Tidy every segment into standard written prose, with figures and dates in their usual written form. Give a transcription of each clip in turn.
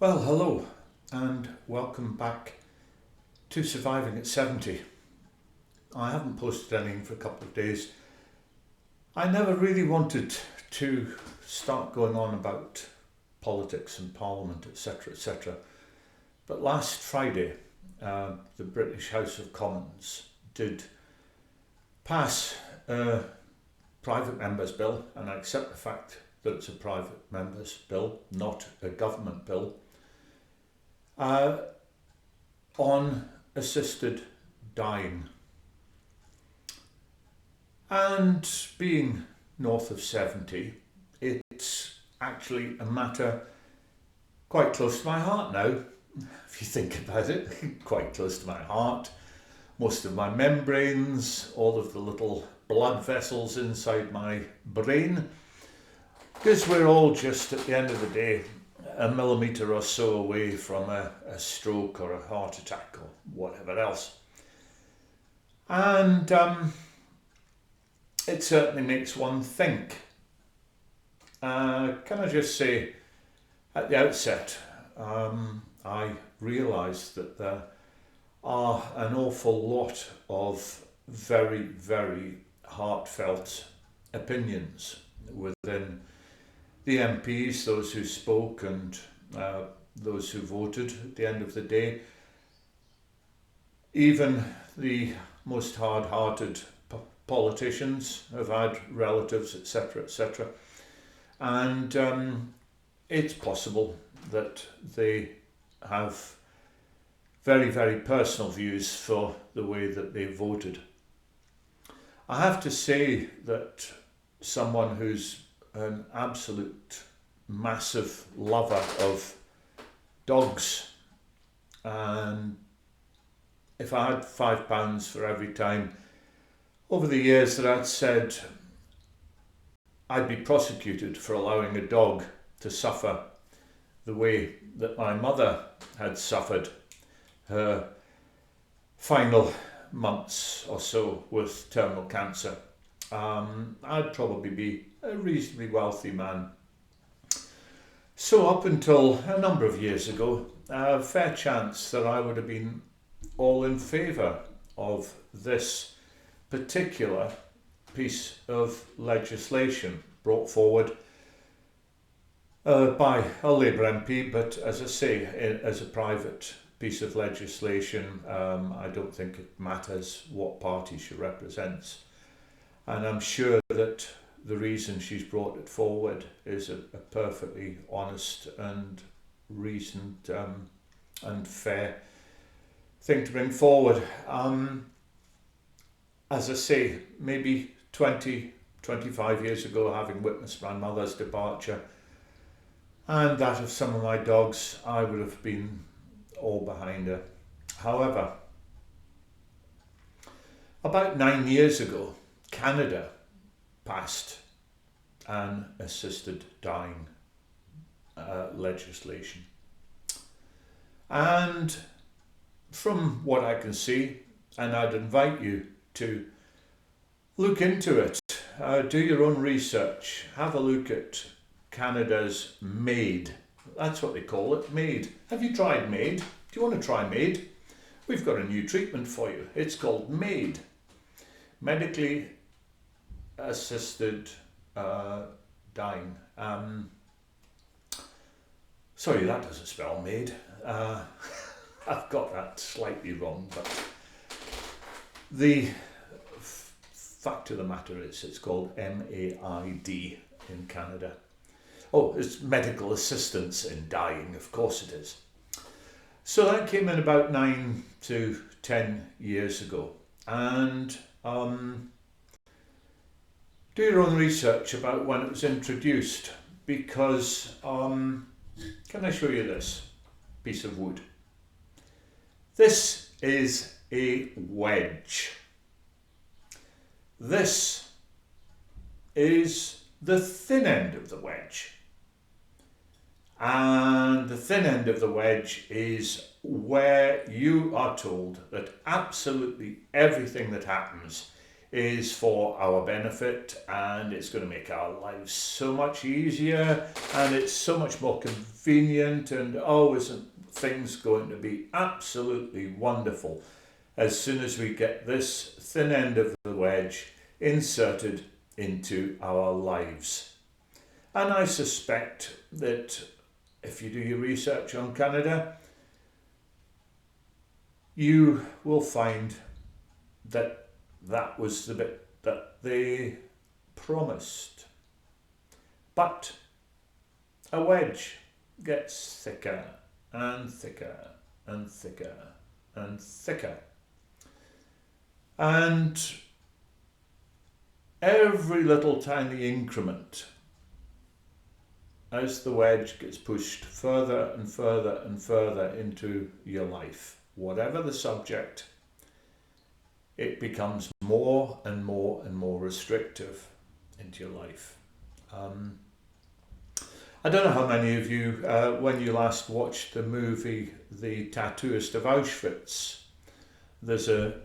Well, hello, and welcome back to Surviving at 70. I haven't posted anything for a couple of days. I never really wanted to start going on about politics and Parliament, etc., etc. But last Friday, the British House of Commons did pass a private member's bill, and I accept the fact that it's a private member's bill, not a government bill, on assisted dying. And being north of 70, it's actually a matter quite close to my heart now, if you think about it, quite close to my heart. Most of my membranes, all of the little blood vessels inside my brain, because we're all just, at the end of the day, a millimetre or so away from a stroke or a heart attack or whatever else. And it certainly makes one think. Can I just say, at the outset, I realised that there are an awful lot of very, very heartfelt opinions within the MPs, those who spoke and those who voted at the end of the day. Even the most hard-hearted politicians have had relatives, etc., etc. And it's possible that they have very, very personal views for the way that they voted. I have to say that someone who's an absolute massive lover of dogs, and if I had £5 for every time over the years that I'd said I'd be prosecuted for allowing a dog to suffer the way that my mother had suffered her final months or so with terminal cancer, I'd probably be a reasonably wealthy man. So up until a number of years ago, a fair chance that I would have been all in favour of this particular piece of legislation brought forward by a Labour MP, but as I say, as a private piece of legislation, I don't think it matters what party she represents. And I'm sure that the reason she's brought it forward is a perfectly honest and reasoned and fair thing to bring forward. As I say, maybe 20, 25 years ago, having witnessed my mother's departure and that of some of my dogs, I would have been all behind her. However, about 9 years ago, Canada passed an assisted dying legislation. And from what I can see, and I'd invite you to look into it, do your own research, have a look at Canada's MAID. That's what they call it, MAID. Have you tried MAID? Do you want to try MAID? We've got a new treatment for you. It's called MAID. Medically assisted dying. Sorry, that doesn't spell MAID. I've got that slightly wrong, but the fact of the matter is it's called MAID in Canada. Oh, it's medical assistance in dying, of course it is. So that came in about 9 to 10 years ago. And do your own research about when it was introduced, because can I show you this piece of wood? This is a wedge. This is the thin end of the wedge. And the thin end of the wedge is where you are told that absolutely everything that happens is for our benefit, and it's going to make our lives so much easier, and it's so much more convenient, and oh, isn't things going to be absolutely wonderful as soon as we get this thin end of the wedge inserted into our lives. And I suspect that if you do your research on Canada, you will find that that was the bit that they promised. But a wedge gets thicker and thicker and thicker and thicker. And every little tiny increment, as the wedge gets pushed further and further and further into your life, whatever the subject, it becomes more and more and more restrictive into your life. I don't know how many of you, when you last watched the movie The Tattooist of Auschwitz, there's a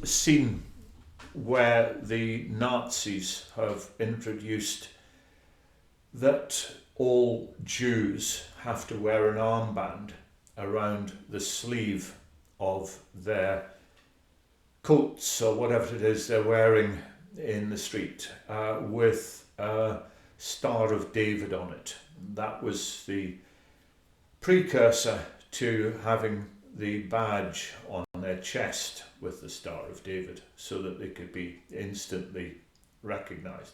scene where the Nazis have introduced that all Jews have to wear an armband around the sleeve of their coats or whatever it is they're wearing in the street, with a Star of David on it. That was the precursor to having the badge on their chest with the Star of David, so that they could be instantly recognised.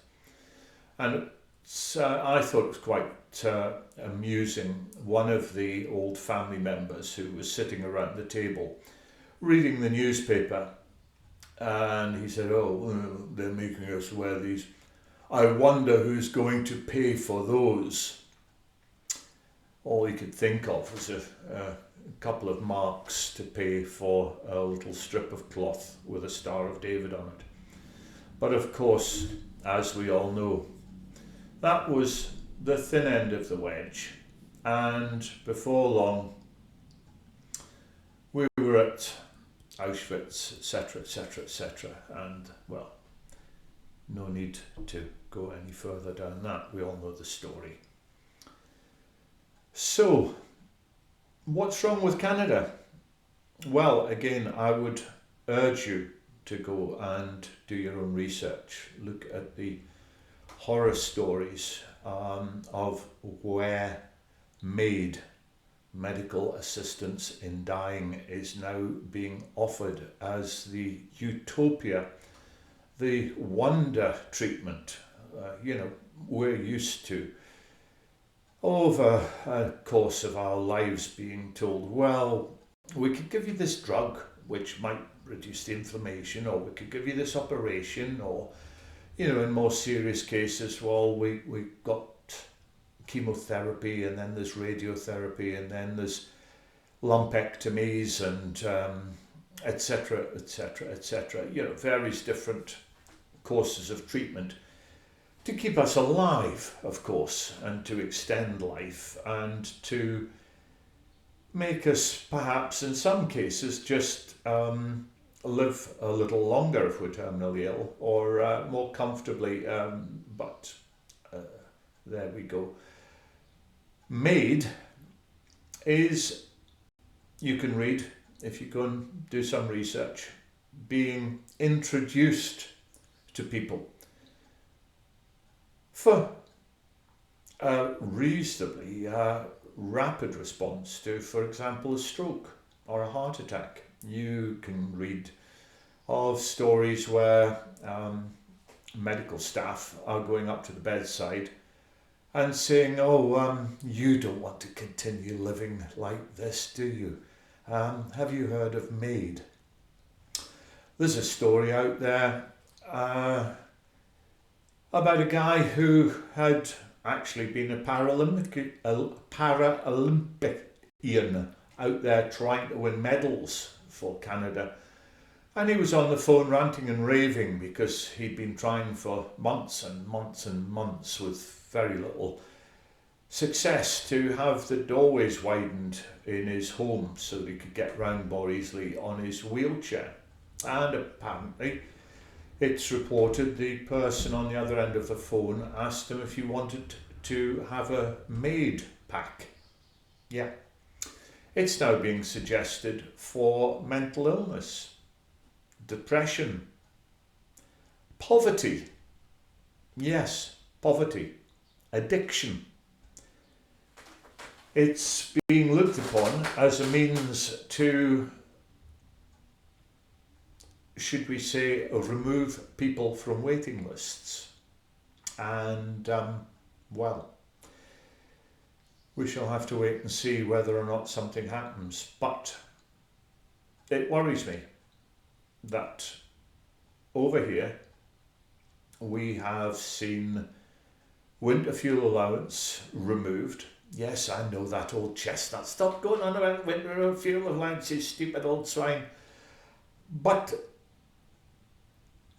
And I thought it was quite amusing. One of the old family members who was sitting around the table reading the newspaper, and he said, "Oh, they're making us wear these. I wonder who's going to pay for those." All he could think of was a couple of marks to pay for a little strip of cloth with a Star of David on it. But of course, as we all know, that was the thin end of the wedge, and before long we were at Auschwitz, etc., etc., etc., and well, no need to go any further down that. We all know the story. So, what's wrong with Canada? Well, again, I would urge you to go and do your own research. Look at the horror stories of where MAID, medical assistance in dying, is now being offered as the utopia, the wonder treatment. We're used to, over a course of our lives, being told, well, we could give you this drug which might reduce the inflammation, or we could give you this operation, or in more serious cases, well, we got chemotherapy, and then there's radiotherapy, and then there's lumpectomies, and etc., etc., etc. Various different courses of treatment to keep us alive, of course, and to extend life, and to make us, perhaps in some cases, just live a little longer if we're terminally ill, or more comfortably, but there we go. MAID is, you can read if you go and do some research, being introduced to people for a reasonably rapid response to, for example, a stroke or a heart attack. You can read of stories where medical staff are going up to the bedside and saying, you don't want to continue living like this, do you? Have you heard of MAID? There's a story out there about a guy who had actually been a Paralympian out there trying to win medals for Canada. And he was on the phone ranting and raving because he'd been trying for months and months and months with very little success to have the doorways widened in his home so that he could get round more easily on his wheelchair. And apparently, it's reported the person on the other end of the phone asked him if he wanted to have a MAID pack. Yeah. It's now being suggested for mental illness, depression, poverty. Yes, poverty, addiction. It's being looked upon as a means to, should we say, remove people from waiting lists. And, well, we shall have to wait and see whether or not something happens. But it worries me that over here we have seen winter fuel allowance removed. Yes, I know that old chestnut. Stop going on about winter fuel allowances, stupid old swine. But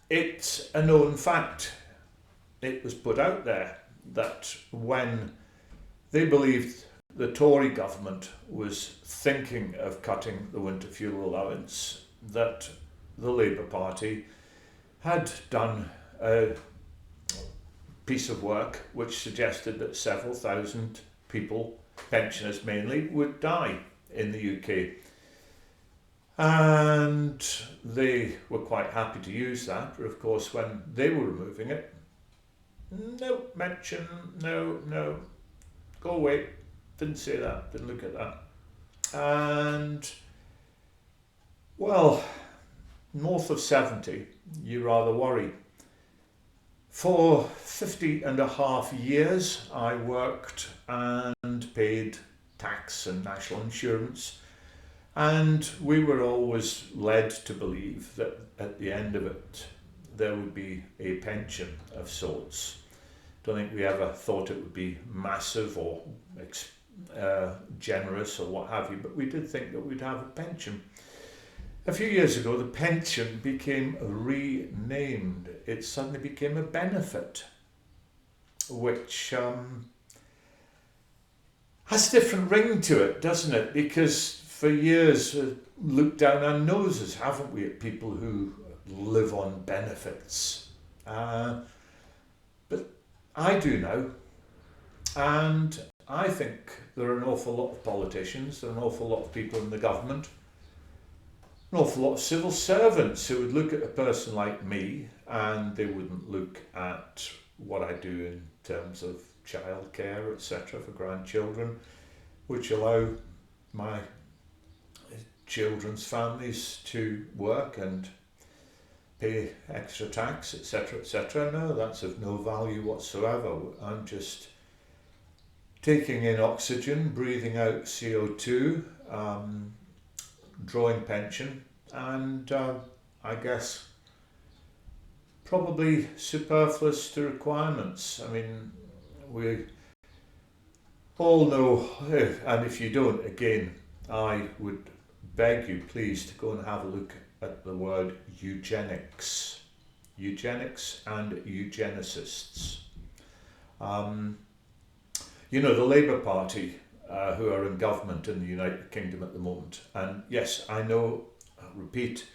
it's a known fact. It was put out there that when they believed the Tory government was thinking of cutting the winter fuel allowance, that the Labour Party had done a piece of work which suggested that several thousand people, pensioners mainly, would die in the UK. And they were quite happy to use that, but of course when they were removing it, no mention, no, go away, didn't say that, didn't look at that. And, well, north of 70, you rather worry. For 50 and a half years, I worked and paid tax and national insurance, and we were always led to believe that at the end of it, there would be a pension of sorts. Don't think we ever thought it would be massive or generous or what have you, but we did think that we'd have a pension. A few years ago, the pension became renamed. It suddenly became a benefit, which has a different ring to it, doesn't it? Because for years, looked down our noses, haven't we, at people who live on benefits. But I do now, and I think there are an awful lot of politicians, there are an awful lot of people in the government, an awful lot of civil servants who would look at a person like me and they wouldn't look at what I do in terms of childcare, etc., for grandchildren, which allow my children's families to work and pay extra tax, etc., etc. No, that's of no value whatsoever. I'm just taking in oxygen, breathing out CO2, drawing pension, and I guess probably superfluous to requirements. I mean, we all know, and if you don't, again, I would beg you please to go and have a look at the word eugenics. Eugenics and eugenicists. You know, the Labour Party, who are in government in the United Kingdom at the moment, and yes, I know, repeat,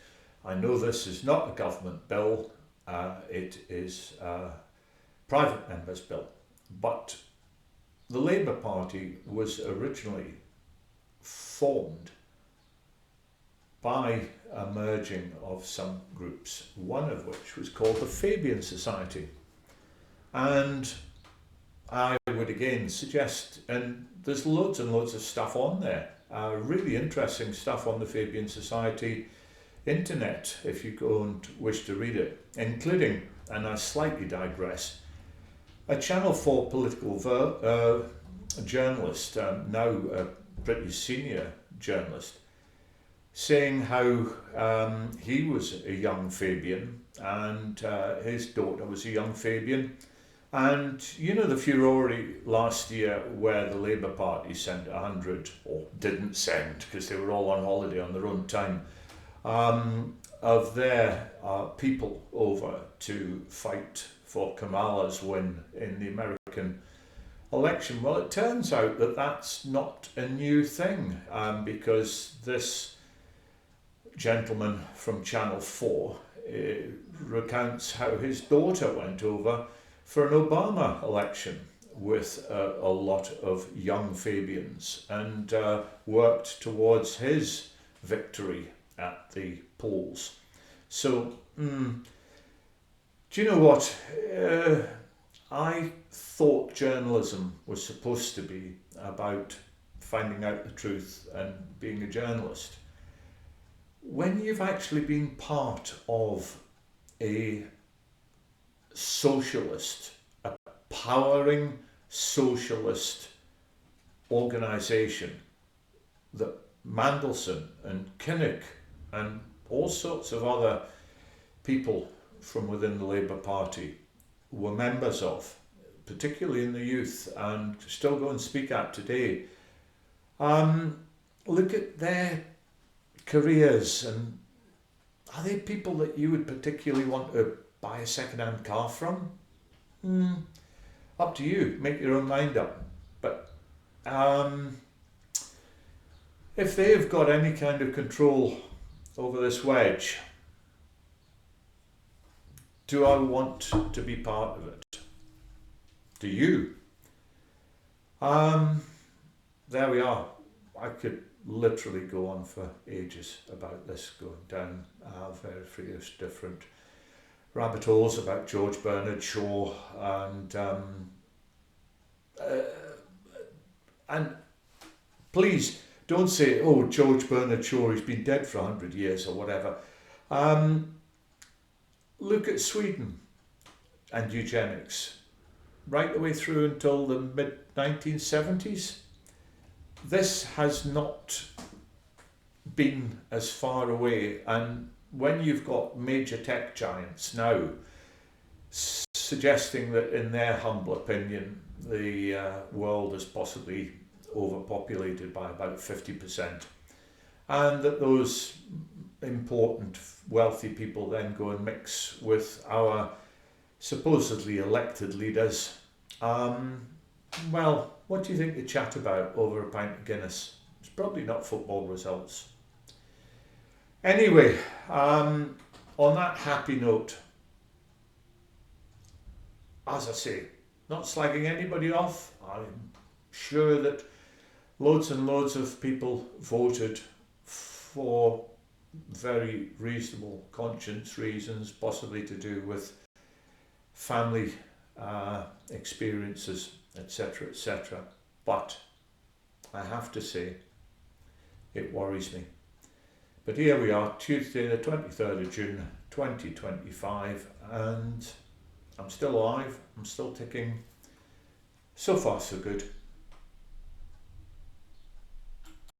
I know this is not a government bill, it is a private member's bill, but the Labour Party was originally formed by a merging of some groups, one of which was called the Fabian Society. And I would again suggest, and there's loads and loads of stuff on there, really interesting stuff on the Fabian Society internet if you go and wish to read it, including, and I slightly digress, a Channel 4 political journalist, now a pretty senior journalist, saying how he was a young Fabian and his daughter was a young Fabian. And you know the furore last year where the Labour Party sent 100, or didn't send because they were all on holiday on their own time, of their people over to fight for Kamala's win in the American election. Well, it turns out that that's not a new thing, because this gentleman from Channel 4 recounts how his daughter went over for an Obama election with a lot of young Fabians and worked towards his victory at the polls. So, do you know what? I thought journalism was supposed to be about finding out the truth and being a journalist. When you've actually been part of a socialist, a powering socialist organisation that Mandelson and Kinnock and all sorts of other people from within the Labour Party were members of, particularly in the youth, and still go and speak at today, look at their careers, and are they people that you would particularly want to buy a second-hand car from? Up to you, make your own mind up. But if they've got any kind of control over this wedge, do I want to be part of it? Do you? There we are. I could literally go on for ages about this, going down various different rabbit holes about George Bernard Shaw and please don't say, oh, George Bernard Shaw, he's been dead for 100 years or whatever. Look at Sweden and eugenics, right the way through until the mid-1970s. This has not been as far away, and when you've got major tech giants now suggesting that in their humble opinion the world is possibly overpopulated by about 50%, and that those important wealthy people then go and mix with our supposedly elected leaders, well, what do you think they chat about over a pint of Guinness? It's probably not football results. Anyway, on that happy note, as I say, not slagging anybody off. I'm sure that loads and loads of people voted for very reasonable conscience reasons, possibly to do with family experiences, etc., etc. But I have to say, it worries me. But here we are, Tuesday the 23rd of June 2025, and I'm still alive, I'm still ticking. So far so good.